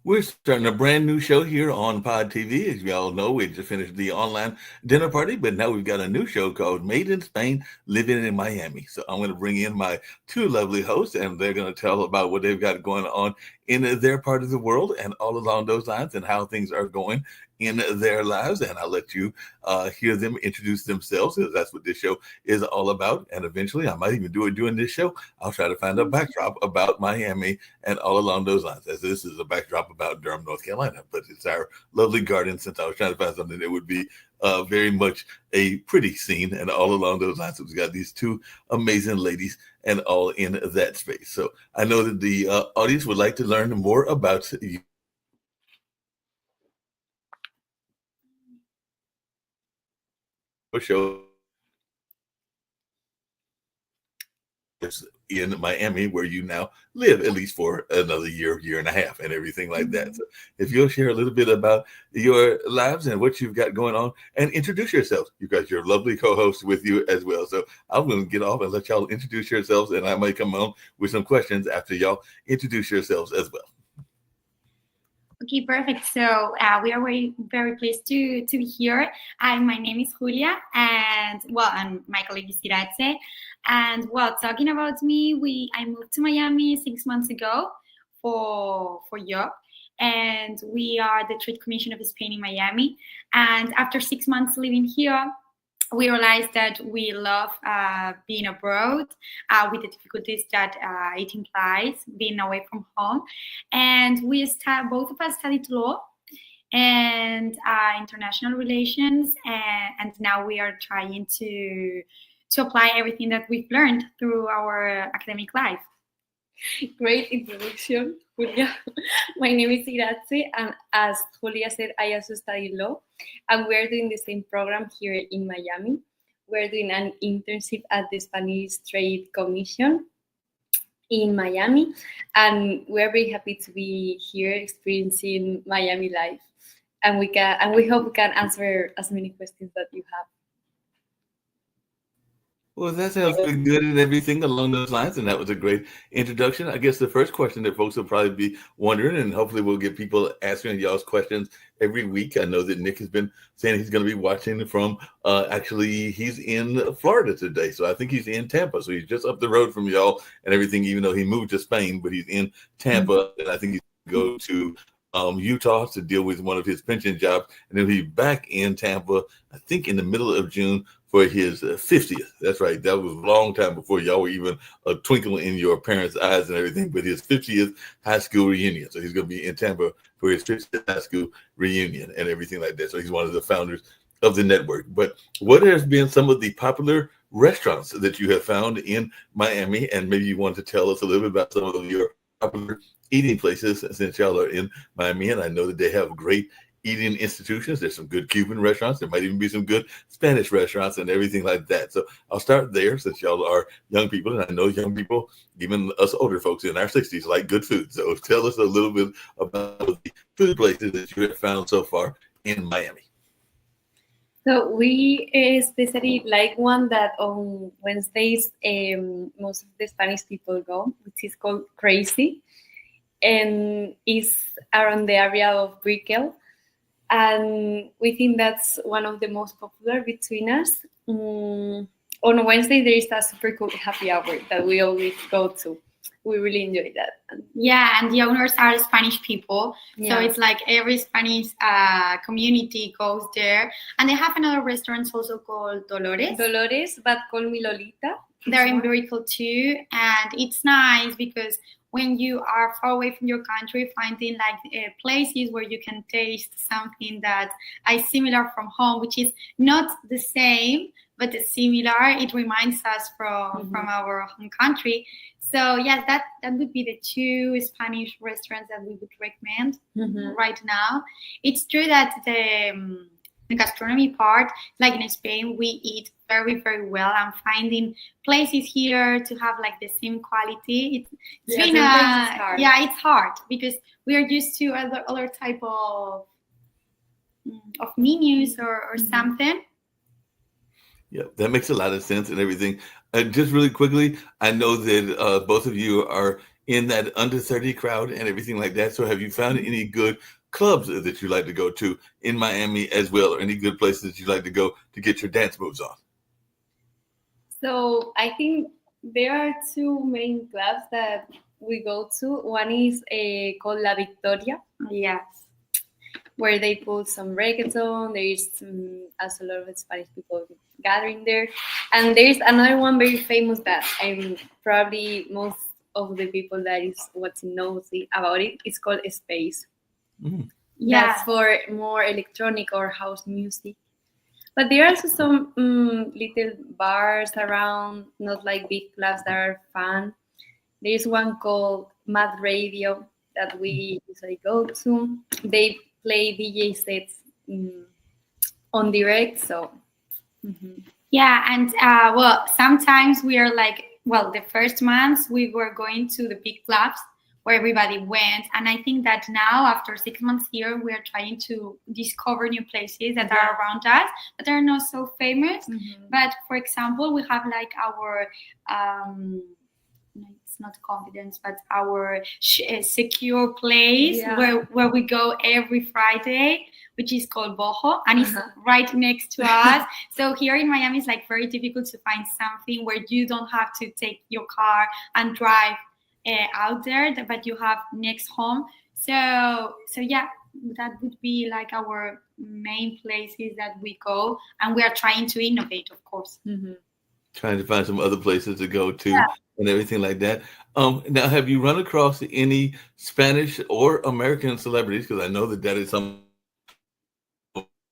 We're starting a brand new show here on Pod TV. As you all know, we just finished the online dinner party, but now we've got a new show called Made in Spain, Living in Miami. So I'm going to bring in my two lovely hosts, and they're going to tell about what they've got going on in their part of the world and all along those lines and how things are going in their lives. And I'll let you hear them introduce themselves because that's what this show is all about. And eventually, I might even do it during this show. I'll try to find a backdrop about Miami and all along those lines, as this is a backdrop about Durham, North Carolina. But it's our lovely garden, since I was trying to find something that would be very much a pretty scene, and all along those lines. So we've got these two amazing ladies and all in that space. So I know that the audience would like to learn more about your show in Miami, where you now live at least for another year and a half, and everything like that. So if you'll share a little bit about your lives and what you've got going on, and introduce yourselves. You've got your lovely co-host with you as well. So I'm going to get off and let y'all introduce yourselves, and I might come on with some questions after y'all introduce yourselves as well. Okay, perfect. So we are very pleased to be here. My name is Julia, and and my colleague is Irace. And talking about me, I moved to Miami 6 months ago for job, and we are the Trade Commission of Spain in Miami. And after 6 months living here, we realized that we love being abroad with the difficulties that it implies being away from home. And both of us studied law and international relations, and now we are trying to apply everything that we've learned through our academic life. Great introduction, Julia. My name is Irace, and as Julia said, I also study law, and we're doing the same program here in Miami. We're doing an internship at the Spanish Trade Commission in Miami, and we're very happy to be here experiencing Miami life. And we hope we can answer as many questions that you have. Well, that sounds pretty good and everything along those lines, and that was a great introduction. I guess the first question that folks will probably be wondering, and hopefully we'll get people answering y'all's questions every week. I know that Nick has been saying he's going to be watching from, actually, he's in Florida today, so I think he's in Tampa, so he's just up the road from y'all and everything, even though he moved to Spain, but he's in Tampa, and I think he's going to go to Utah to deal with one of his pension jobs, and then he'll be back in Tampa, I think in the middle of June, for his 50th. That's right. That was a long time before y'all were even a twinkle in your parents' eyes and everything, but his 50th high school reunion. So he's going to be in Tampa for his 50th high school reunion and everything like that. So he's one of the founders of the network. But what has been some of the popular restaurants that you have found in Miami? And maybe you want to tell us a little bit about some of your popular eating places, since y'all are in Miami. And I know that they have great eating institutions. There's some good Cuban restaurants. There might even be some good Spanish restaurants and everything like that. So I'll start there, since y'all are young people, and I know young people, even us older folks in our 60s, like good food. So tell us a little bit about the food places that you have found so far in Miami. So we especially like one that on Wednesdays most of the Spanish people go, which is called Crazy, and is around the area of Brickell. And we think that's one of the most popular between us. On Wednesday, there is a super cool happy hour that we always go to. We really enjoy that. Yeah, and the owners are Spanish people. Yeah. So it's like every Spanish community goes there. And they have another restaurant also called Dolores. Dolores, but call me Lolita. They're in Brickell too. And it's nice because when you are far away from your country, finding like places where you can taste something that is similar from home, which is not the same, but similar. It reminds us from our home country. So yes, that would be the two Spanish restaurants that we would recommend right now. It's true that the gastronomy part, like in Spain, we eat very, very well, and finding places here to have like the same quality, it's hard. It's hard because we are used to other type of menus or something. Yeah, that makes a lot of sense and everything. Just really quickly, I know that both of you are in that under 30 crowd and everything like that. So have you found any good clubs that you like to go to in Miami as well, or any good places that you like to go to get your dance moves on? So I think there are two main clubs that we go to. One is called La Victoria, Yes. where they put some reggaeton. There is also a lot of Spanish people gathering there. And there's another one very famous that I'm probably most of the people that is watching knows about it. It's called Space. Mm. Yeah. That's for more electronic or house music. But there are also some little bars around, not like big clubs that are fun. There's one called Mad Radio that we usually go to. They play DJ sets on direct, so. Yeah, and well, sometimes we are like, well, the first months we were going to the big clubs where everybody went, and I think that now after 6 months here, we are trying to discover new places that are around us that are not so famous. But for example, we have like our it's not confidence, but our secure place where we go every Friday, which is called Boho, and it's right next to us. So here in Miami, it's like very difficult to find something where you don't have to take your car and drive out there, but you have next home. So yeah, that would be like our main places that we go, and we are trying to innovate, of course. Trying to find some other places to go to and everything like that. Now, have you run across any Spanish or American celebrities? Because I know that is some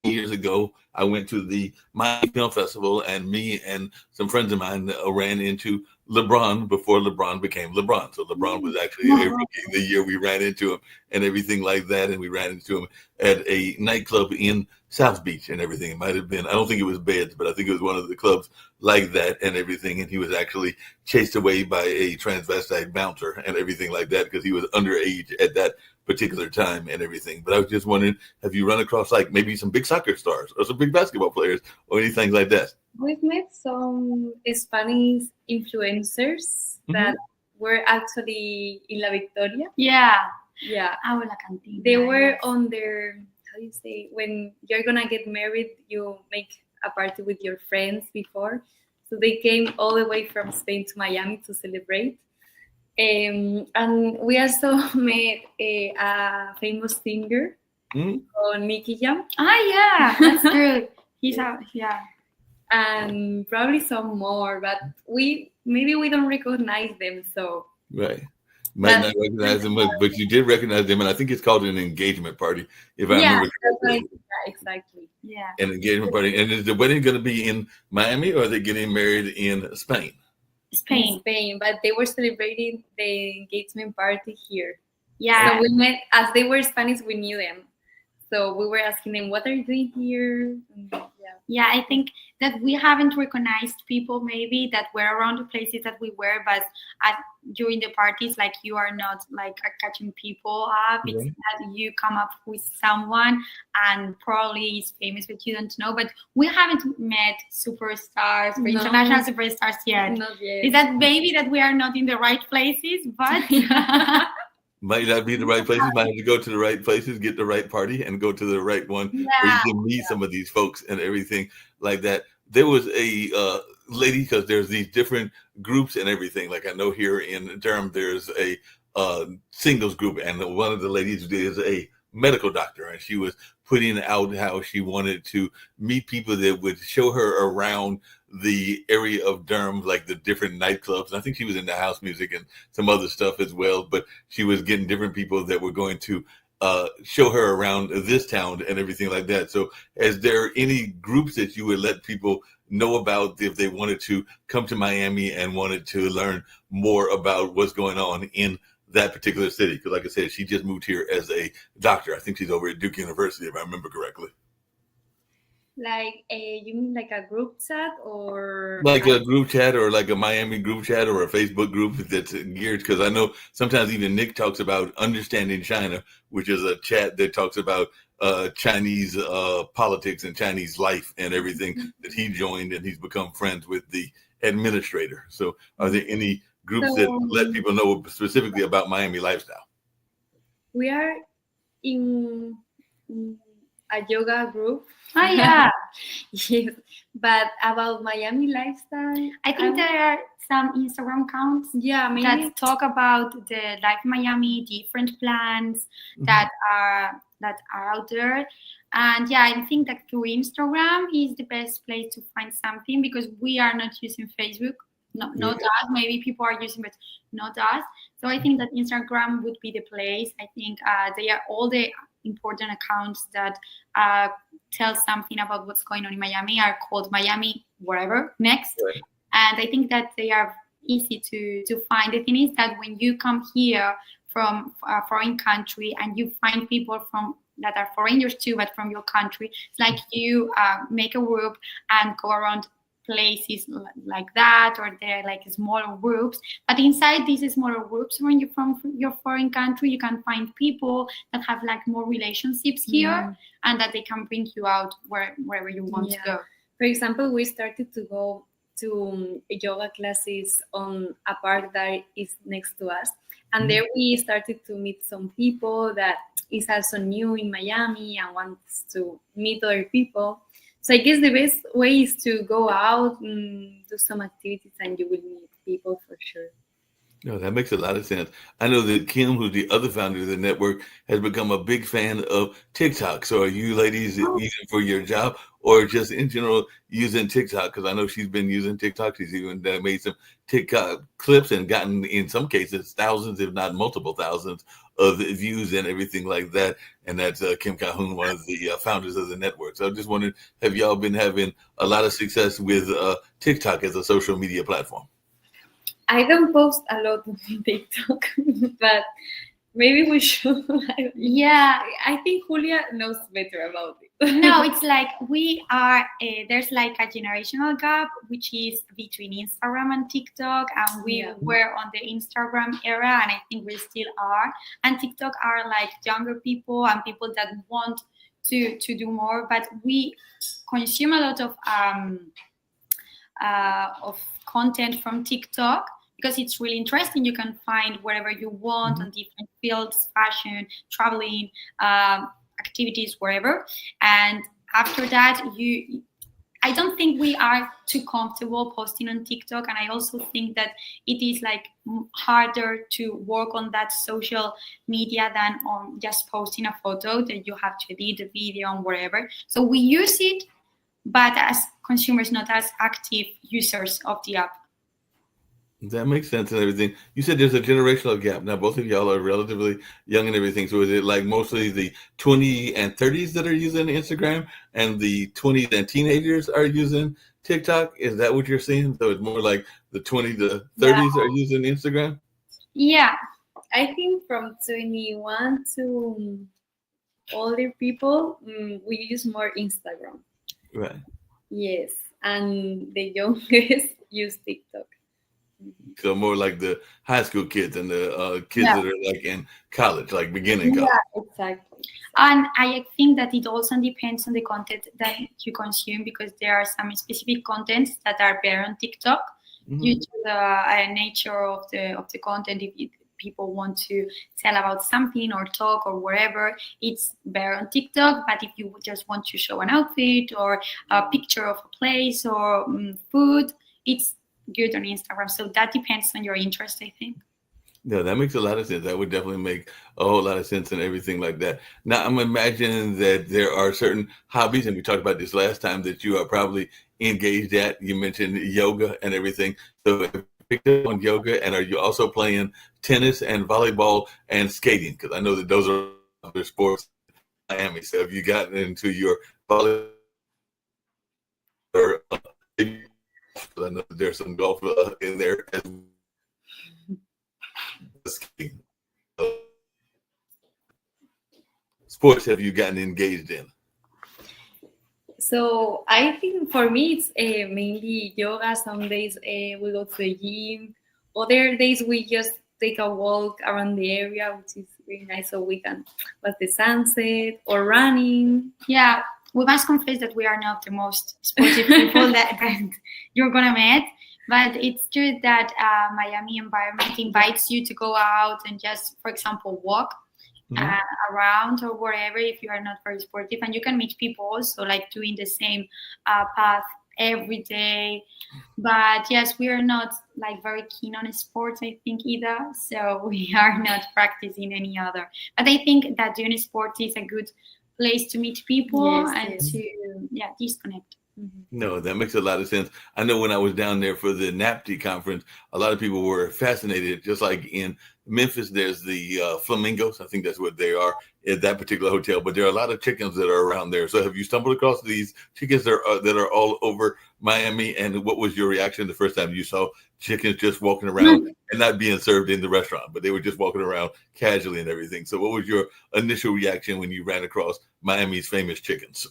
years ago. I went to the Miami Film Festival, and me and some friends of mine ran into LeBron before LeBron became LeBron. So LeBron was actually a rookie the year we ran into him and everything like that. And we ran into him at a nightclub in South Beach and everything. It might have been, I don't think it was Beds, but I think it was one of the clubs like that and everything. And he was actually chased away by a transvestite bouncer and everything like that because he was underage at that particular time and everything. But I was just wondering, have you run across like maybe some big soccer stars or some big basketball players or anything like that? We've met some Spanish influencers that were actually in La Victoria. Yeah. Our La Cantina. They were on their, how do you say, when you're gonna get married, you make a party with your friends before. So they came all the way from Spain to Miami to celebrate. And we also met a famous singer called Nicky Jam. Yeah, that's true. He's out, and probably some more, but we don't recognize them. So right, might not recognize them, but you did recognize them, and I think it's called an engagement party, if I remember correctly. Exactly. Yeah, an engagement party. And is the wedding going to be in Miami, or are they getting married in Spain? Spain, but they were celebrating the engagement party here. Yeah, so we met as they were Spanish. We knew them. So we were asking them, what are you doing here? Yeah, I think that we haven't recognized people maybe that were around the places that we were, but during the parties, like you are not like catching people up. It's that you come up with someone and probably is famous, but you don't know. But we haven't met superstars or international superstars yet. Not yet. Is that maybe that we are not in the right places, but... Might not be the right places. Might have to go to the right places, get the right party, and go to the right one where you can meet some of these folks and everything like that. There was a lady, because there's these different groups and everything. Like I know here in Durham, there's a singles group, and one of the ladies is a medical doctor, and she was putting out how she wanted to meet people that would show her around the area of Durham, like the different nightclubs. And I think she was into house music and some other stuff as well, but she was getting different people that were going to show her around this town and everything like that. So is there any groups that you would let people know about if they wanted to come to Miami and wanted to learn more about what's going on in that particular city? Because like I said, she just moved here as a doctor. I think she's over at Duke University, if I remember correctly. Like you mean like a group chat or like a group chat or like a Miami group chat or a Facebook group that's geared? Because I know sometimes even Nick talks about Understanding China, which is a chat that talks about Chinese politics and Chinese life and everything that he joined, and he's become friends with the administrator. So are there any groups that let people know specifically about Miami lifestyle? We are in a yoga group. Oh yeah. Yes, but about Miami lifestyle, I think there are some Instagram accounts maybe that talk about the Life Miami, different plans that are out there. And yeah, I think that through Instagram is the best place to find something, because we are not using Facebook. Not us. Maybe people are using, but not us. So I think that Instagram would be the place. I think they are all the important accounts that tell something about what's going on in Miami are called Miami whatever next. Right. And I think that they are easy to find. The thing is that when you come here from a foreign country and you find people that are foreigners too, but from your country, it's like you make a group and go around places like that, or they're like smaller groups. But inside these smaller groups, when you're from your foreign country, you can find people that have like more relationships here, and that they can bring you out wherever you want to go. For example, we started to go to yoga classes on a park that is next to us, and there we started to meet some people that is also new in Miami and wants to meet other people. So I guess the best way is to go out and do some activities, and you will meet people for sure. No, that makes a lot of sense. I know that Kim, who's the other founder of the network, has become a big fan of TikTok. So are you ladies using for your job, or just in general using TikTok? Because I know she's been using TikTok. She's even made some TikTok clips and gotten, in some cases, thousands, if not multiple thousands, of views and everything like that. And that's Kim Calhoun, one of the founders of the network. So I just wondered, have y'all been having a lot of success with TikTok as a social media platform? I don't post a lot on TikTok, but maybe we should. Yeah, I think Julia knows better about it. No, it's like we are, there's like a generational gap, which is between Instagram and TikTok. And we were on the Instagram era, and I think we still are. And TikTok are like younger people and people that want to do more. But we consume a lot of content from TikTok, because it's really interesting. You can find whatever you want on different fields, fashion, traveling, activities, wherever. And after that, I don't think we are too comfortable posting on TikTok. And I also think that it is like harder to work on that social media than on just posting a photo that you have to edit the video and whatever. So we use it, but as consumers, not as active users of the app. That makes sense and everything. You said there's a generational gap. Now, both of y'all are relatively young and everything. So is it like mostly the 20 and 30s that are using Instagram, and the 20s and teenagers are using TikTok? Is that what you're seeing? So it's more like the 20 to 30s are using Instagram? Yeah. I think from 21 to older people, we use more Instagram. Right. Yes. And the youngest use TikTok. So more like the high school kids and the kids that are like in college, like beginning college. Yeah, exactly. And I think that it also depends on the content that you consume, because there are some specific contents that are better on TikTok due to the nature of the content. If people want to tell about something or talk or whatever, it's better on TikTok. But if you just want to show an outfit or a picture of a place or food, it's good on Instagram. So that depends on your interest, I think. Yeah, that makes a lot of sense. That would definitely make a whole lot of sense and everything like that. Now, I'm imagining that there are certain hobbies, and we talked about this last time, that you are probably engaged at. You mentioned yoga and everything. So picked up on yoga, and are you also playing tennis and volleyball and skating? Because I know that those are other sports in Miami. So have you gotten into your volleyball or I know there's some golf in there as skiing. Sports have you gotten engaged in? So I think for me it's mainly yoga. Some days we go to the gym. Other days we just take a walk around the area, which is really nice, so we can watch the sunset or running. Yeah, we must confess that we are not the most sportive people that you're gonna meet. But it's true that Miami environment invites you to go out and just, for example, walk around or wherever if you are not very sportive, and you can meet people also like doing the same path every day. But yes, we are not like very keen on sports, I think, either, so we are not practicing any other. But I think that doing sports is a good place to meet people and to disconnect. No, that makes a lot of sense. I know when I was down there for the NAPTI conference, a lot of people were fascinated. Just like in Memphis, there's the flamingos. I think that's what they are at that particular hotel. But there are a lot of chickens that are around there. So have you stumbled across these chickens that are all over Miami? And what was your reaction the first time you saw chickens just walking around and not being served in the restaurant, but they were just walking around casually and everything? So what was your initial reaction when you ran across Miami's famous chickens?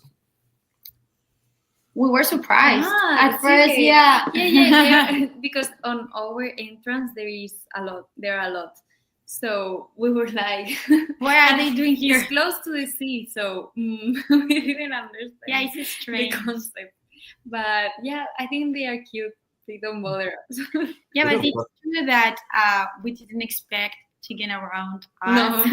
We were surprised at first, because on our entrance there are a lot. So we were like, what are they doing here? It's close to the sea, so we didn't understand. Yeah, it's strange the concept. But yeah, I think they are cute. They don't bother us. Yeah, but it's true that we didn't expect chicken around us,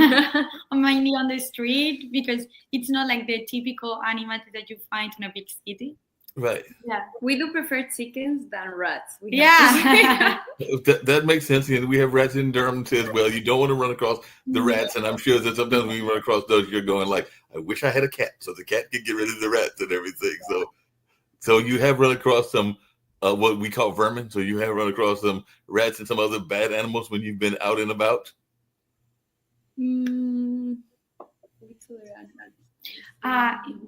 mainly on the street, because it's not like the typical animal that you find in a big city. Right. Yeah, we do prefer chickens than rats. That makes sense. And we have rats in Durham too as well. You don't want to run across the rats, and I'm sure that sometimes when you run across those, you're going like, "I wish I had a cat, so the cat could get rid of the rats and everything." So you have run across some what we call vermin. So you have run across some rats and some other bad animals when you've been out and about. I don't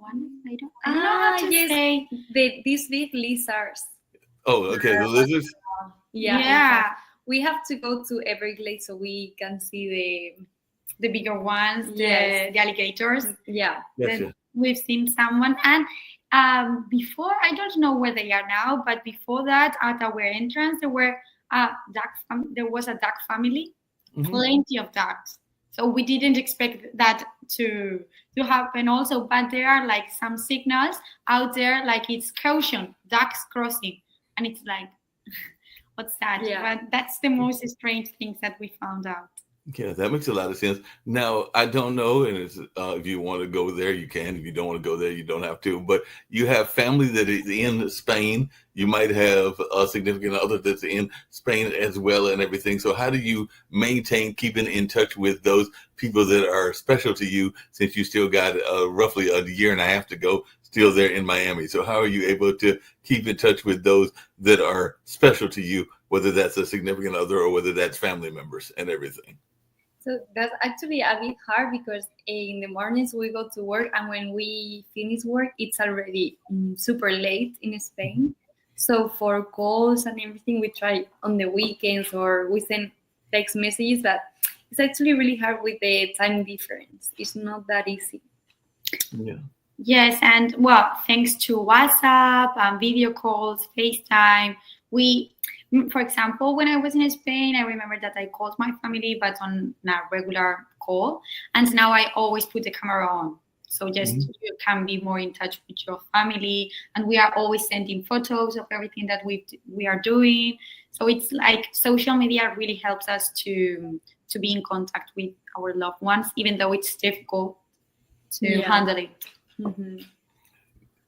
know how to say. These big lizards. Oh, okay, the lizards. Yeah. We have to go to Everglades so we can see the bigger ones, the alligators. Yeah. We've seen someone, and before, I don't know where they are now, but before that, at our entrance, there was a duck family, plenty of ducks. So we didn't expect that to happen also, but there are like some signals out there, like it's caution, ducks crossing, and it's like, what's that? Yeah. But that's the most strange things that we found out. Yeah, that makes a lot of sense. Now, I don't know, and it's, if you want to go there, you can. If you don't want to go there, you don't have to. But you have family that is in Spain. You might have a significant other that's in Spain as well and everything. So how do you maintain keeping in touch with those people that are special to you, since you still got roughly a year and a half to go still there in Miami? So how are you able to keep in touch with those that are special to you, whether that's a significant other or whether that's family members and everything? So that's actually a bit hard because in the mornings we go to work, and when we finish work, it's already super late in Spain. So for calls and everything, we try on the weekends or we send text messages, but it's actually really hard with the time difference. It's not that easy. Yeah. Yes, and well, thanks to WhatsApp, video calls, FaceTime, for example, when I was in Spain, I remember that I called my family, but on a regular call. And now I always put the camera on. So just you can be more in touch with your family. And we are always sending photos of everything that we are doing. So it's like social media really helps us to be in contact with our loved ones, even though it's difficult to handle it. Mm-hmm.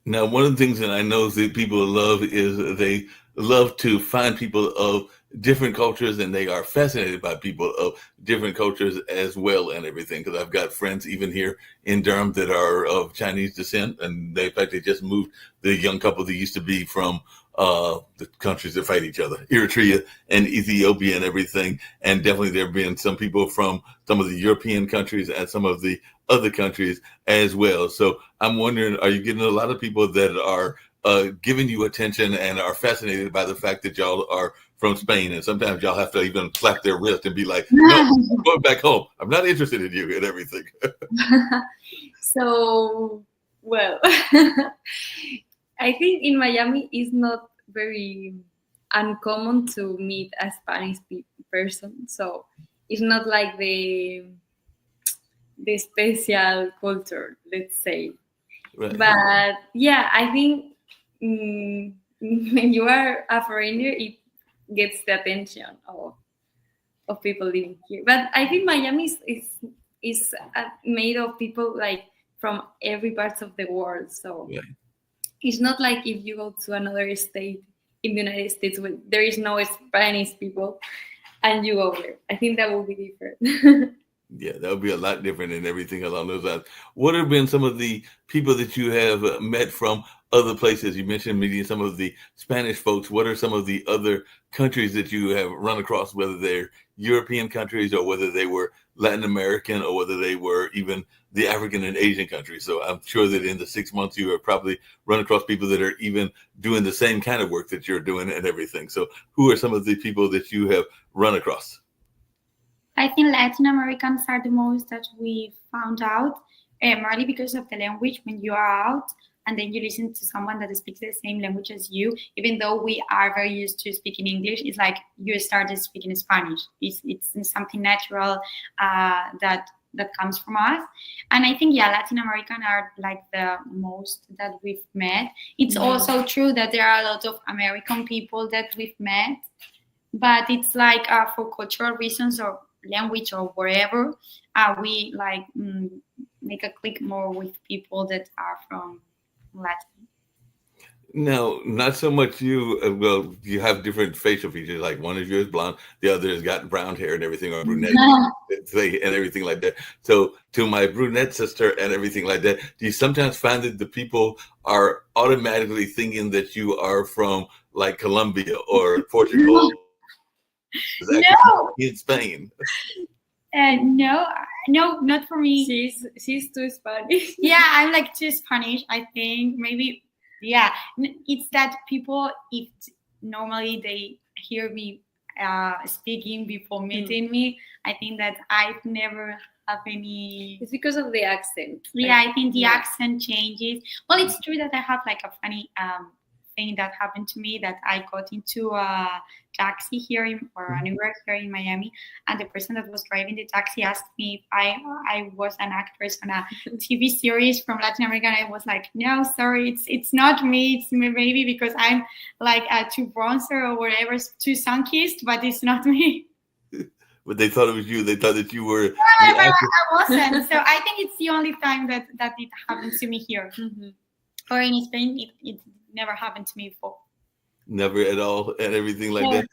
Now, one of the things that I know that people love is they love to find people of different cultures, and they are fascinated by people of different cultures as well and everything. Because I've got friends even here in Durham that are of Chinese descent, and in fact, they just moved, the young couple that used to be from the countries that fight each other, Eritrea and Ethiopia and everything. And definitely there have been some people from some of the European countries and some of the other countries as well. So I'm wondering, are you getting a lot of people that are giving you attention and are fascinated by the fact that y'all are from Spain? And sometimes y'all have to even slap their wrist and be like, no, I'm going back home. I'm not interested in you and everything. So, well, I think in Miami it's not very uncommon to meet a Spanish person. So it's not like the special culture, let's say. Right. But yeah, I think when you are a foreigner, gets the attention of people living here. But I think Miami is made of people like from every part of the world. So Yeah. it's not like if you go to another state in the United States where there is no Spanish people and you go there. I think that will be different. Yeah, that would be a lot different and everything along those lines. What have been some of the people that you have met from other places? You mentioned meeting some of the Spanish folks. What are some of the other countries that you have run across, whether they're European countries or whether they were Latin American or whether they were even the African and Asian countries? So I'm sure that in the 6 months you have probably run across people that are even doing the same kind of work that you're doing and everything. So who are some of the people that you have run across? I think Latin Americans are the most that we found out, mainly because of the language. When you are out and then you listen to someone that speaks the same language as you, even though we are very used to speaking English, it's like you started speaking Spanish. It's something natural that comes from us. And I think, Latin American are like the most that we've met. It's also true that there are a lot of American people that we've met, but it's like for cultural reasons or language or wherever, we like make a click more with people that are from Latin. No, not so much you. Well, you have different facial features. Like one of you is blonde, the other has got brown hair and everything, or brunette and everything like that. So to my brunette sister and everything like that, do you sometimes find that the people are automatically thinking that you are from like Colombia or Portugal? No. In Spain. No, not for me. She's too Spanish. Yeah, I'm like too Spanish, I think. Maybe, yeah. It's that people, if normally they hear me speaking before meeting me, I think that I've never have any. It's because of the accent. Yeah, I think the accent changes. Well, it's true that I have like a funny thing that happened to me, that I got into a taxi here or anywhere here in Miami, and the person that was driving the taxi asked me if I was an actress on a TV series from Latin America. And I was like, no, sorry, it's not me. It's maybe because I'm like too bronzer or whatever, too sun-kissed, but it's not me. But they thought it was you. They thought that you were. No, I wasn't. So I think it's the only time that it happened to me here. Or in Spain, it never happened to me before. Never at all, and everything like that.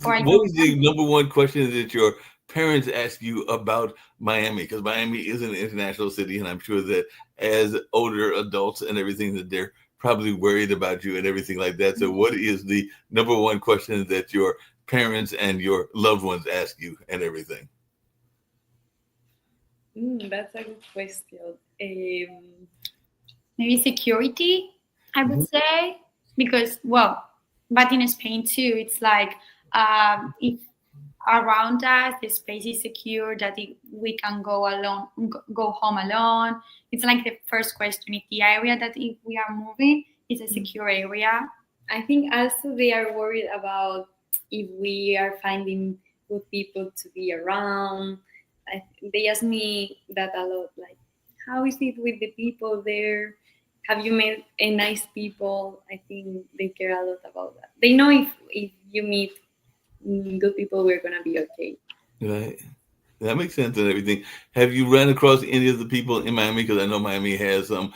What was the number one question that your parents ask you about Miami? Because Miami is an international city, and I'm sure that as older adults and everything, that they're probably worried about you and everything like that. So what is the number one question that your parents and your loved ones ask you and everything? That's a good question. Maybe security, I would say, because, well, but in Spain too, it's like if around us the space is secure, that we can go home alone. It's like the first question: if the area that if we are moving is a secure area. I think also they are worried about if we are finding good people to be around. They ask me that a lot, like, how is it with the people there? Have you met nice people? I think they care a lot about that. They know if you meet good people, we're going to be okay. Right. That makes sense and everything. Have you run across any of the people in Miami? Because I know Miami has some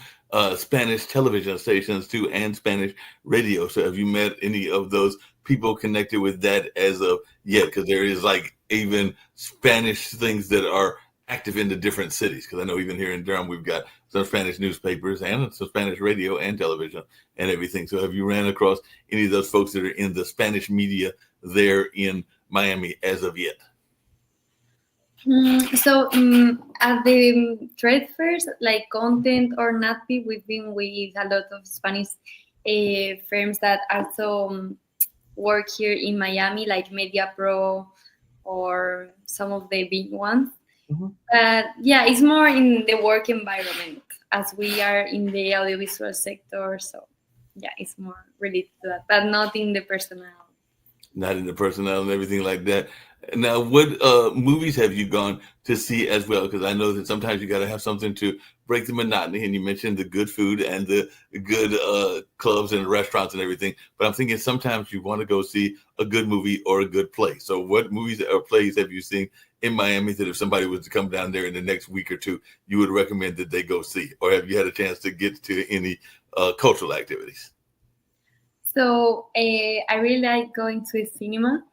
Spanish television stations too and Spanish radio. So have you met any of those people connected with that as of yet? Because there is like even Spanish things that are active in the different cities. Because I know even here in Durham, we've got some Spanish newspapers and some Spanish radio and television and everything. So have you ran across any of those folks that are in the Spanish media there in Miami as of yet? So at the trade fairs, like Content or NATPI, we've been with a lot of Spanish firms that also work here in Miami, like Media Pro or some of the big ones. But yeah, it's more in the work environment, as we are in the audiovisual sector. So yeah, it's more related to that, but not in the personnel. Not in the personnel and everything like that. Now, what movies have you gone to see as well? Because I know that sometimes you got to have something to break the monotony. And you mentioned the good food and the good clubs and restaurants and everything. But I'm thinking sometimes you want to go see a good movie or a good play. So, what movies or plays have you seen in Miami that if somebody was to come down there in the next week or two, you would recommend that they go see? Or have you had a chance to get to any cultural activities? So I really like going to the cinema.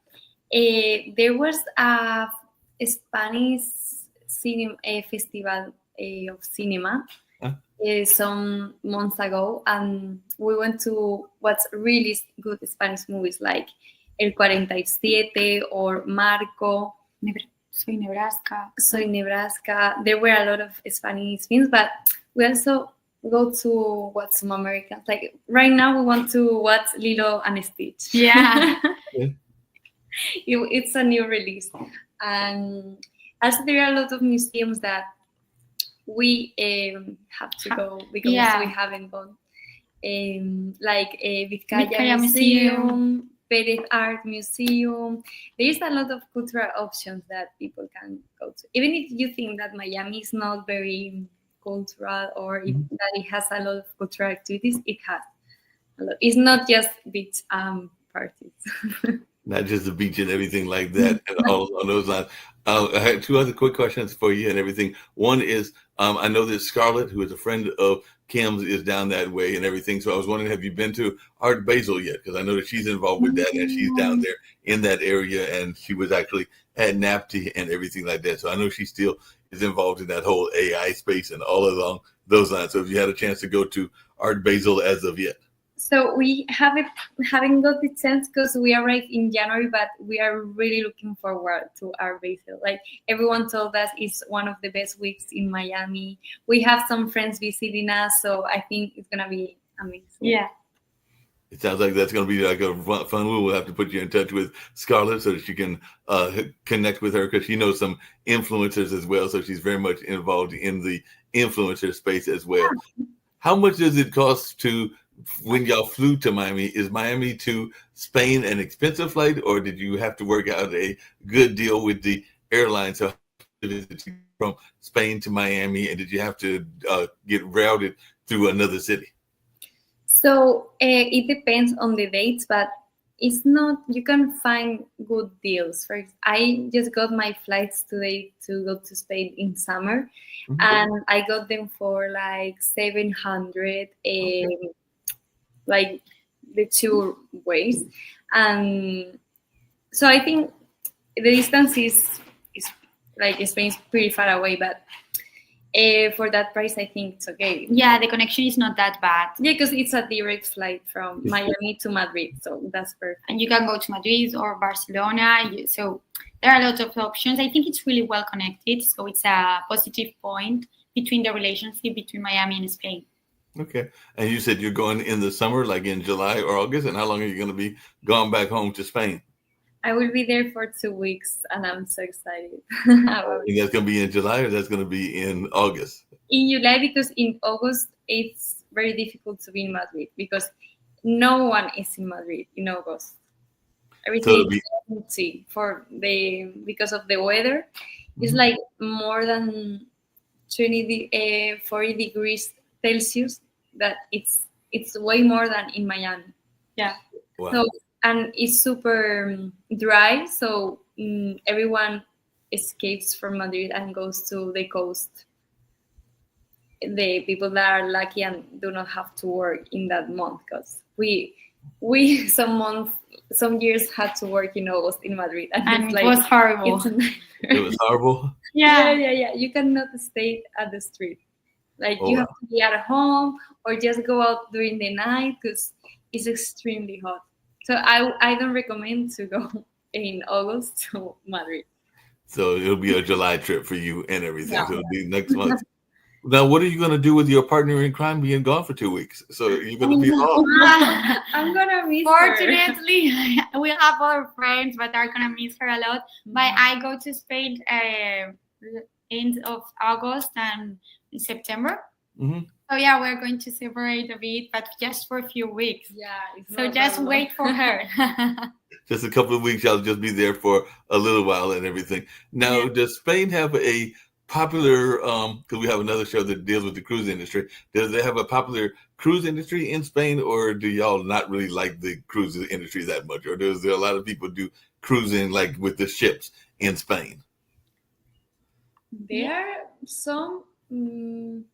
There was a Spanish cinema festival of cinema some months ago, and we went to watch really good Spanish movies like El 47 or Marco. Soy Nebraska. Soy Nebraska. There were a lot of Spanish films, but we also go to watch some Americans. Like right now, we want to watch Lilo and Stitch. Yeah. It's a new release. And also there are a lot of museums that we have to go because we haven't gone. Like Vizcaya Museum, Perez Art Museum. There's a lot of cultural options that people can go to. Even if you think that Miami is not very cultural or that it has a lot of cultural activities, it has a lot. It's not just beach parties. Not just the beach and everything like that, and all on those lines. I had two other quick questions for you and everything. One is, I know that Scarlett, who is a friend of Kim's, is down that way and everything. So I was wondering, have you been to Art Basel yet? Because I know that she's involved with that, and she's down there in that area, and she was actually at NAPTI and everything like that. So I know she still is involved in that whole AI space and all along those lines. So if you had a chance to go to Art Basel as of yet. So we haven't got the chance because we arrived in January, but we are really looking forward to Art Basel. Like everyone told us, it's one of the best weeks in Miami. We have some friends visiting us, so I think it's gonna be amazing. Yeah. It sounds like that's going to be like a fun. We'll have to put you in touch with Scarlett so that you can connect with her, because she knows some influencers as well. So she's very much involved in the influencer space as well. How much does it cost to, when y'all flew to Miami, is Miami to Spain an expensive flight, or did you have to work out a good deal with the airline? So from Spain to Miami, and did you have to get routed through another city? So it depends on the dates, but it's not, you can find good deals. I just got my flights today to go to Spain in summer, and I got them for like 700, like the two ways. And so I think the distance is like Spain's pretty far away, but for that price, I think it's okay. Yeah, the connection is not that bad. Yeah, because it's a direct flight from Miami to Madrid, so that's perfect. And you can go to Madrid or Barcelona. So there are a lot of options. I think it's really well connected, so it's a positive point between the relationship between Miami and Spain. Okay. And you said you're going in the summer, like in July or August, and how long are you going to be going back home to Spain? I will be there for 2 weeks, and I'm so excited. And that's going to be in July, or that's going to be in August? In July, because in August, it's very difficult to be in Madrid because no one is in Madrid in August. Everything is empty because of the weather. It's like more than 40 degrees Celsius. That it's way more than in Miami. Yeah. Wow. So, and it's super dry, so everyone escapes from Madrid and goes to the coast. The people that are lucky and do not have to work in that month, because we some years had to work in August in Madrid, and it was horrible. It was horrible. Yeah. You cannot stay at the street. Like you have to be at home or just go out during the night because it's extremely hot. So I don't recommend to go in August to Madrid. So it'll be a July trip for you and everything. Yeah. So it'll be next month. Now, what are you going to do with your partner in crime being gone for 2 weeks? So you're going to be off. I'm going to miss Fortunately, we have other friends, but are going to miss her a lot. But I go to Spain end of August and September. So yeah, we're going to separate a bit, but just for a few weeks. Yeah. So just wait for her. just a couple of weeks. Y'all just be there for a little while and everything. Now, Yeah. does Spain have a popular, because we have another show that deals with the cruise industry, does they have a popular cruise industry in Spain, or do y'all not really like the cruise industry that much? Or is there a lot of people do cruising like with the ships in Spain? There are some in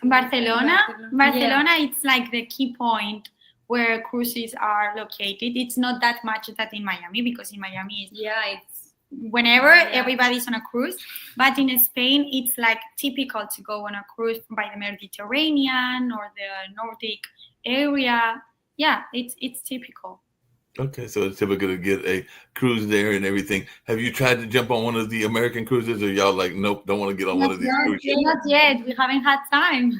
Barcelona, Yeah. it's like the key point where cruises are located. It's not that much that in Miami, because in Miami it's Yeah, it's whenever Yeah. everybody's on a cruise. But in Spain, it's like typical to go on a cruise by the Mediterranean or the Nordic area. Yeah, it's typical. Okay, so it's typical to get a cruise there and everything. Have you tried to jump on one of the American cruises, or y'all like, nope, don't want to get on one of these cruise ships? Not yet. We haven't had time.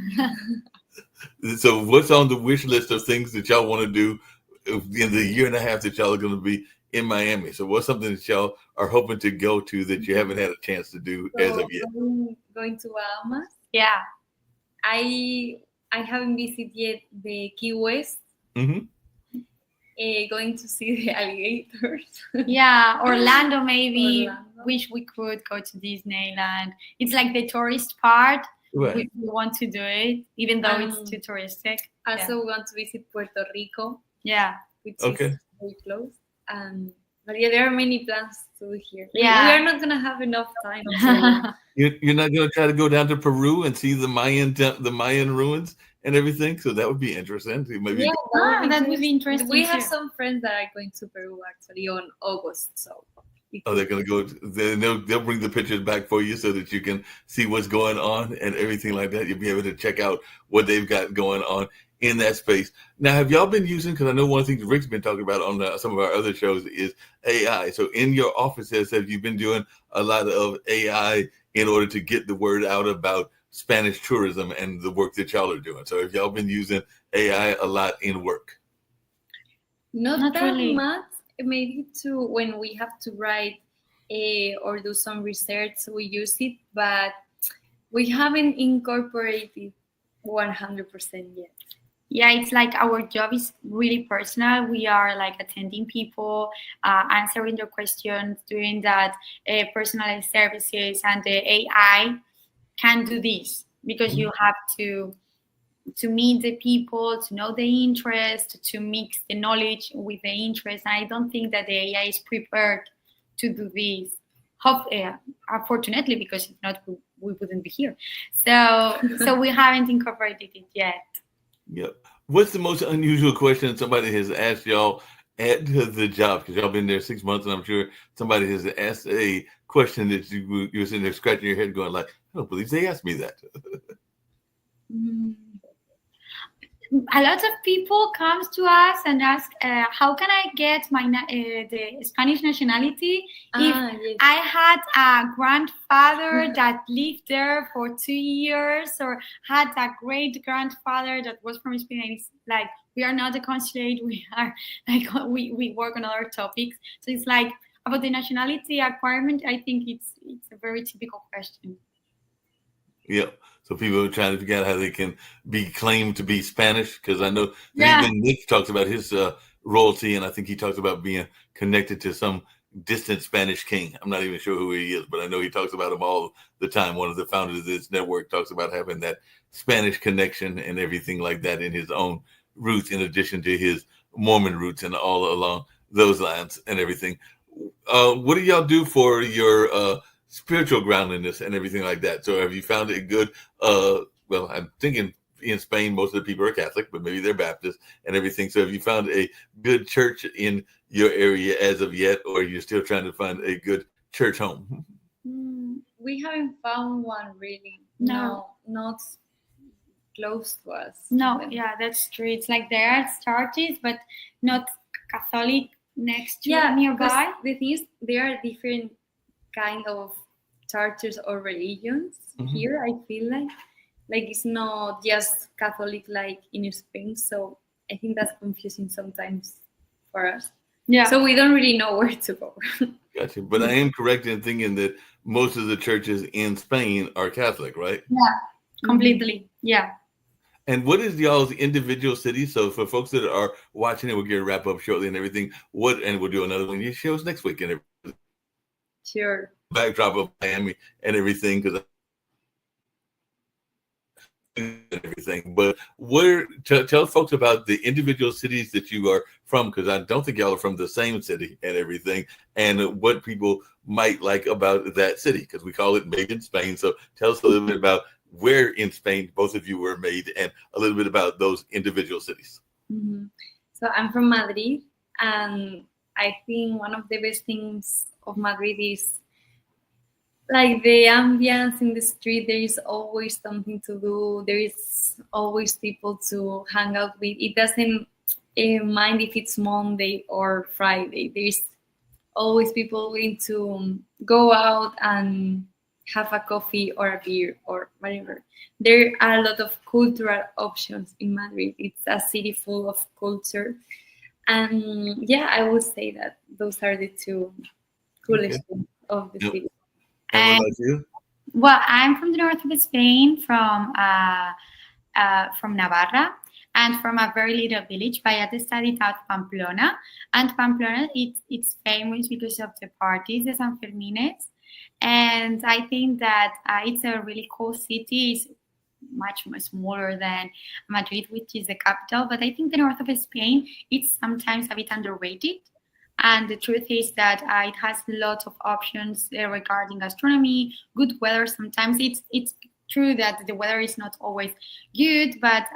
So what's on the wish list of things that y'all want to do in the year and a half that y'all are going to be in Miami? So what's something that y'all are hoping to go to that you haven't had a chance to do as of yet? Going to Bahamas. Yeah. I haven't visited yet the Key West. Mhm. Going to see the alligators. Yeah, Orlando maybe. Orlando. Wish we could go to Disneyland. It's like the tourist part. Right. We want to do it, even though it's too touristic. Also, we want to visit Puerto Rico, Yeah. which Okay. is very close. But yeah, there are many plans to do here. Yeah. We are not gonna have enough time. So You're not going to try to go down to Peru and see the Mayan ruins and everything? So that would be interesting. Maybe yeah, that would be interesting. We have too. some friends that are going to Peru actually on August. So Oh, they're going to go. They'll bring the pictures back for you so that you can see what's going on and everything like that. You'll be able to check out what they've got going on in that space. Now, have y'all been using? Because I know one of the things Rick's been talking about on some of our other shows is AI. So in your offices, have you been doing a lot of AI in order to get the word out about Spanish tourism and the work that y'all are doing? So have y'all been using AI a lot in work? not that really. much. Maybe to when we have to write or do some research, we use it, but we haven't incorporated 100% yet. Yeah, it's like our job is really personal. We are like attending people, answering their questions, doing that personalized services, and the AI can do this because you have to meet the people, to know the interest, to mix the knowledge with the interest. And I don't think that the AI is prepared to do this. Unfortunately, because if not, we wouldn't be here. So we haven't incorporated it yet. Yep. What's the most unusual question somebody has asked y'all at the job? Because y'all been there 6 months, and I'm sure somebody has asked a question that you're sitting there scratching your head, going like, "I don't believe they asked me that." A lot of people comes to us and ask, how can I get my the Spanish nationality if Yes. I had a grandfather that lived there for 2 years, or had a great grandfather that was from Spain? And it's like, we are not a consulate. We are like we work on other topics. So it's like about the nationality acquirement. I think it's a very typical question. Yep. So people are trying to figure out how they can be claimed to be Spanish, because I know Yeah. even Nick talks about his royalty, and I think he talks about being connected to some distant Spanish king. I'm not even sure who he is, but I know he talks about him all the time. One of the founders of this network talks about having that Spanish connection and everything like that in his own roots, in addition to his Mormon roots and all along those lines and everything. What do y'all do for your spiritual groundedness and everything like that? So have you found it good? Well, I'm thinking in Spain, most of the people are Catholic, but maybe they're Baptist and everything. So have you found a good church in your area as of yet, or are you still trying to find a good church home? We haven't found one really. No. Not close to us. No, yeah, that's true. It's like there are churches, but not Catholic next to nearby. because the thing is, there are different kind of churches or religions here. I feel like it's not just Catholic like in Spain. So I think that's confusing sometimes for us. Yeah. So we don't really know where to go. Gotcha. But I am correct in thinking that most of the churches in Spain are Catholic, right? Yeah, completely. Yeah. And what is y'all's individual cities? So for folks that are watching it, we'll get a wrap up shortly and everything. And we'll do another one of your shows next week and Sure. backdrop of Miami and everything, because everything. But tell folks about the individual cities that you are from, because I don't think y'all are from the same city and everything, and what people might like about that city, because we call it Made in Spain. So tell us a little bit about where in Spain both of you were made, and a little bit about those individual cities. Mm-hmm. So I'm from Madrid, and I think one of the best things of Madrid is like the ambience in the street. There is always something to do. There is always people to hang out with. It doesn't mind if it's Monday or Friday. There is always people willing to go out and have a coffee or a beer or whatever. There are a lot of cultural options in Madrid. It's a city full of culture. And yeah, I would say that those are the two coolest things of the city. And what about you? Well, I'm from the north of Spain, from Navarra, and from a very little village, Vallata studied out Pamplona. And Pamplona, it's famous because of the parties, the San Fermines. And I think that it's a really cool city. It's much smaller than Madrid, which is the capital. But I think the north of Spain, it's sometimes a bit underrated. And the truth is that it has lots of options regarding gastronomy, good weather. Sometimes it's true that the weather is not always good, but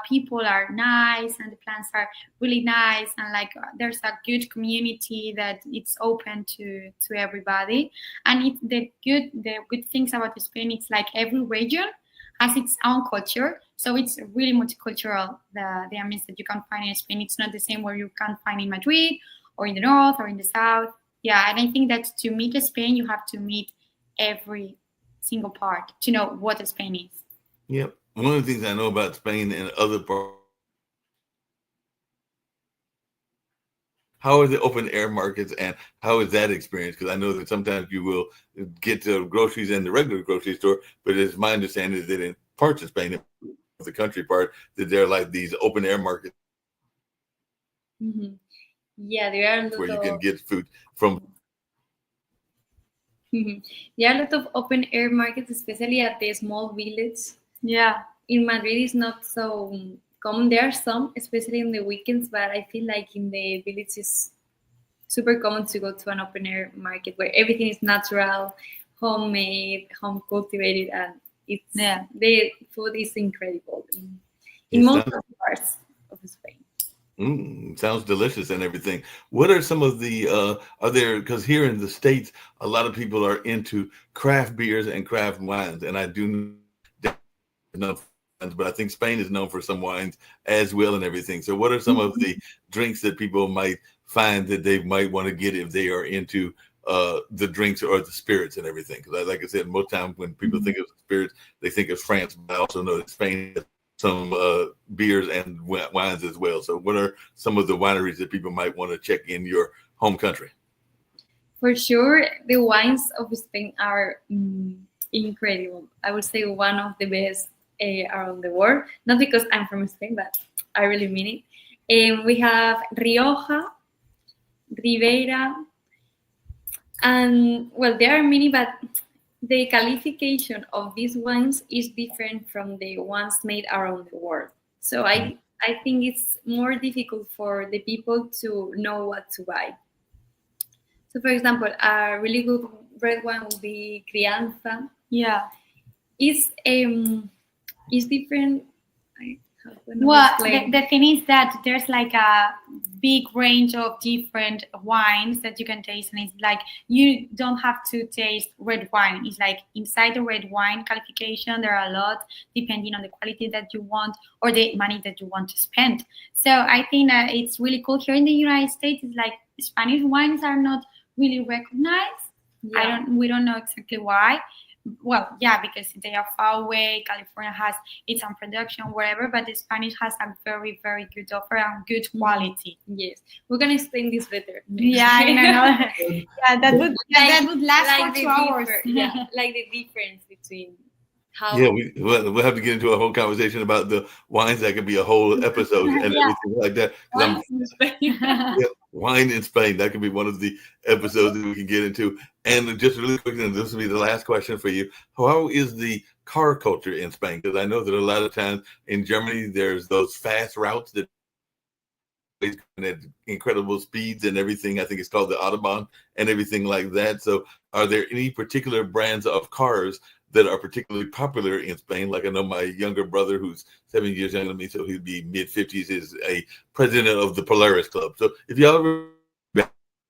people are nice and the plants are really nice, and like there's a good community that it's open to everybody. And the good things about Spain, it's like every region has its own culture, so it's really multicultural. The ambience that you can find in Spain, it's not the same where you can find in Madrid or in the north or in the south. Yeah, and I think that to meet Spain, you have to meet every single part to know what Spain is. Yep. One of the things I know about Spain and other parts, how are the open air markets and how is that experience? Because I know that sometimes you will get the groceries in the regular grocery store, but it's my understanding that in parts of Spain, the country part, that there are like these open air markets. Mm-hmm. Yeah, there are a lot where you can get food from. There are a lot of open air markets, especially at the small villages. Yeah. In Madrid, it's not so common. There are some, especially in the weekends, but I feel like in the village it's super common to go to an open air market where everything is natural, homemade, home cultivated, and the food is incredible in most of the parts of Spain. Sounds delicious and everything. What are some of the are there, because here in the States a lot of people are into craft beers and craft wines, and I do know, but I think Spain is known for some wines as well and everything. So what are some of the drinks that people might find that they might want to get if they are into the drinks or the spirits and everything? Because like I said, most times when people think of spirits, they think of France, but I also know that Spain has some beers and wines as well. So what are some of the wineries that people might want to check in your home country? For sure, the wines of Spain are incredible. I would say one of the best around the world. Not because I'm from Spain, but I really mean it. We have Rioja, Ribera, and well, there are many, but the qualification of these wines is different from the ones made around the world. So I think it's more difficult for the people to know what to buy. So for example, a really good red wine would be Crianza. Yeah. It's different. Well, the thing is that there's like a big range of different wines that you can taste, and it's like you don't have to taste red wine. It's like inside the red wine qualification, there are a lot depending on the quality that you want or the money that you want to spend. So I think that it's really cool. Here in the United States, it's like Spanish wines are not really recognized. Yeah. We don't know exactly why. Well, yeah, because they are far away. California has its own production, whatever, but the Spanish has a very, very good offer and good quality. Yes, we're gonna explain this better. Yeah, I know. Yeah, that would last like for 2 hours. Yeah, like the difference between how. Yeah, we'll have to get into a whole conversation about the wines. That could be a whole episode and everything like that. 'Cause Wines in Spain. yeah, wine in Spain. That could be one of the episodes that we can get into. And just really quickly, and this will be the last question for you. How is the car culture in Spain? Because I know that a lot of times in Germany, there's those fast routes that at incredible speeds and everything. I think it's called the Autobahn and everything like that. So are there any particular brands of cars that are particularly popular in Spain? Like I know my younger brother, who's 7 years younger than me, so he'd be mid-50s, is a president of the Polaris Club. So if y'all ever,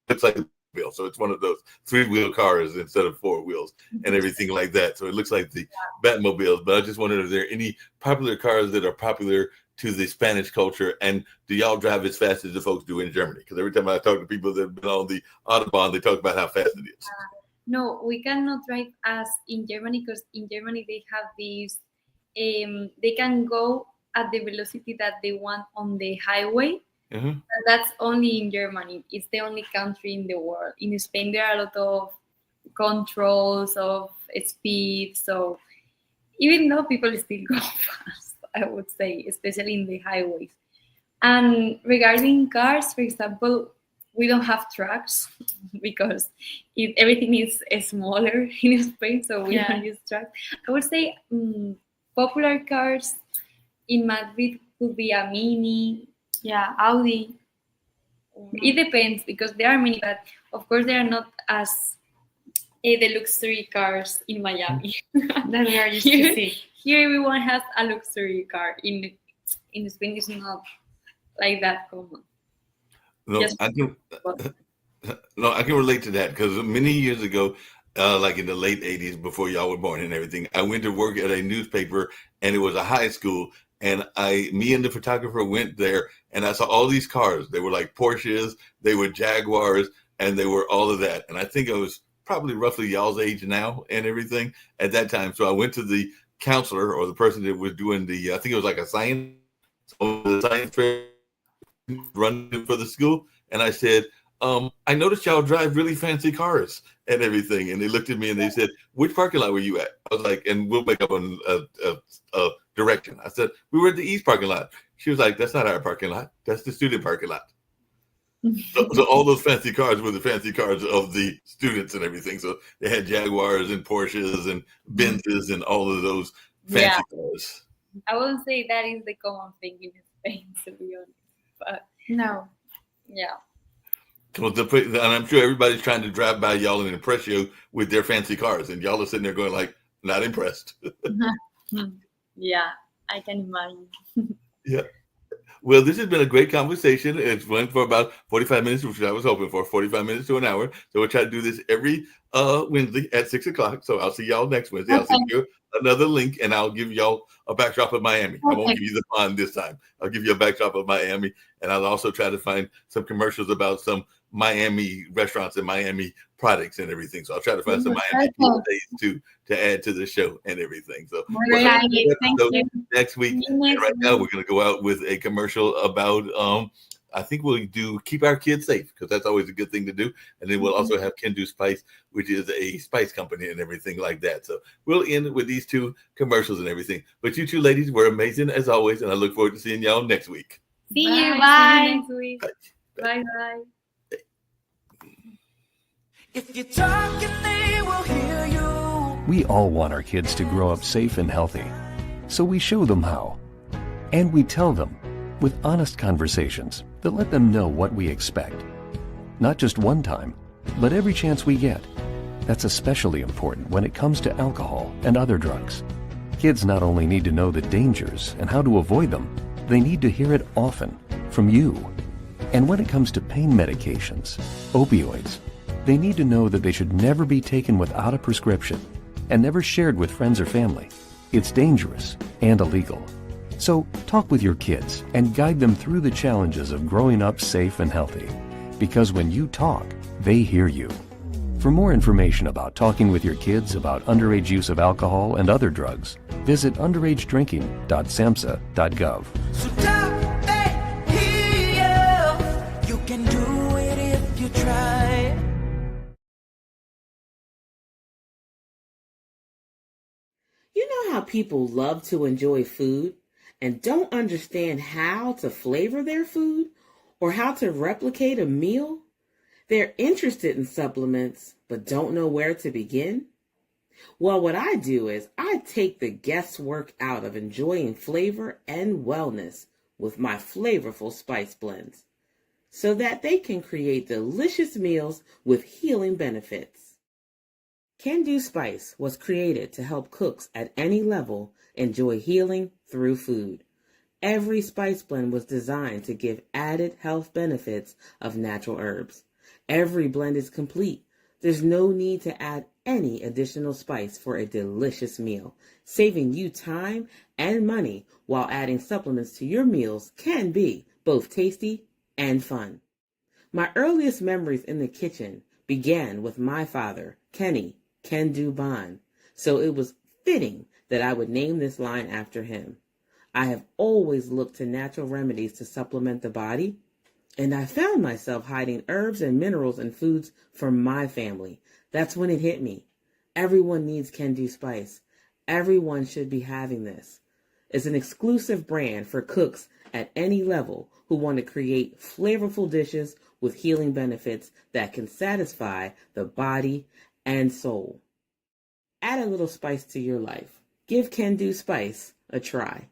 it's like a wheel. So it's one of those 3-wheel cars instead of 4 wheels and everything like that. So it looks like the Batmobiles. But I just wondered, are there any popular cars that are popular to the Spanish culture, and do y'all drive as fast as the folks do in Germany? Because every time I talk to people that have been on the Autobahn, they talk about how fast it is. No, we cannot drive as in Germany, because in Germany they have these, they can go at the velocity that they want on the highway. And that's only in Germany. It's the only country in the world. In Spain, there are a lot of controls of speed. So even though people still go fast, I would say, especially in the highways. And regarding cars, for example, we don't have trucks because everything is smaller in Spain, so we don't use trucks. I would say popular cars in Madrid could be a Mini, Audi. It depends, because there are many, but of course they are not as the luxury cars in Miami. That we are used to see. Here everyone has a luxury car. In Spain, it's not like that common. No, I can relate to that, because many years ago, like in the late 80s, before y'all were born and everything, I went to work at a newspaper, and it was a high school, and me and the photographer went there, and I saw all these cars. They were like Porsches, they were Jaguars, and they were all of that. And I think I was probably roughly y'all's age now and everything at that time. So I went to the counselor, or the person that was doing I think it was like a science fair running for the school, and I said, I noticed y'all drive really fancy cars and everything. And they looked at me and they said, which parking lot were you at? I was like, and we'll make up a direction. I said, we were at the East parking lot. She was like, that's not our parking lot. That's the student parking lot. So all those fancy cars were the fancy cars of the students and everything. So they had Jaguars and Porsches and Benzes and all of those fancy cars. I wouldn't say that is the common thing in Spain, to be honest. But no. Yeah. And I'm sure everybody's trying to drive by y'all and impress you with their fancy cars, and y'all are sitting there going like, not impressed. Yeah, I can imagine. Yeah. Well, this has been a great conversation. It's went for about 45 minutes, which I was hoping for, 45 minutes to an hour. So we'll try to do this every Wednesday at 6 o'clock. So I'll see y'all next Wednesday. I'll send you another link, and I'll give y'all a backdrop of Miami. I won't give you the pond this time. I'll give you a backdrop of Miami, and I'll also try to find some commercials about some Miami restaurants and Miami products and everything. So I'll try to find some Miami days to add to the show and everything. So thank you. Next week. And right now we're going to go out with a commercial about I think we'll do keep our kids safe, because that's always a good thing to do. And then we'll also have Kendu Spice, which is a spice company and everything like that. So we'll end with these two commercials and everything. But you two ladies were amazing as always, and I look forward to seeing y'all next week. See you. Bye. See you next week. Bye. If you're talking, they will hear you. We all want our kids to grow up safe and healthy, so we show them how. And we tell them with honest conversations that let them know what we expect. Not just one time, but every chance we get. That's especially important when it comes to alcohol and other drugs. Kids not only need to know the dangers and how to avoid them, they need to hear it often from you. And when it comes to pain medications, opioids, they need to know that they should never be taken without a prescription and never shared with friends or family. It's dangerous and illegal. So talk with your kids and guide them through the challenges of growing up safe and healthy. Because when you talk, they hear you. For more information about talking with your kids about underage use of alcohol and other drugs, visit underagedrinking.samhsa.gov. So talk, hear. You can do it if you try. You know how how people love to enjoy food and don't understand how to flavor their food or how to replicate a meal? They're interested in supplements but don't know where to begin? Well, what I do is I take the guesswork out of enjoying flavor and wellness with my flavorful spice blends so that they can create delicious meals with healing benefits. Can Do Spice was created to help cooks at any level enjoy healing through food. Every spice blend was designed to give added health benefits of natural herbs. Every blend is complete. There's no need to add any additional spice for a delicious meal. Saving you time and money while adding supplements to your meals can be both tasty and fun. My earliest memories in the kitchen began with my father, Kenny Can Do Bond, so it was fitting that I would name this line after him. I have always looked to natural remedies to supplement the body, and I found myself hiding herbs and minerals in foods for my family. That's when it hit me. Everyone needs Can Do Spice. Everyone should be having this. It's an exclusive brand for cooks at any level who want to create flavorful dishes with healing benefits that can satisfy the body and soul. Add a little spice to your life. Give Can Do Spice a try.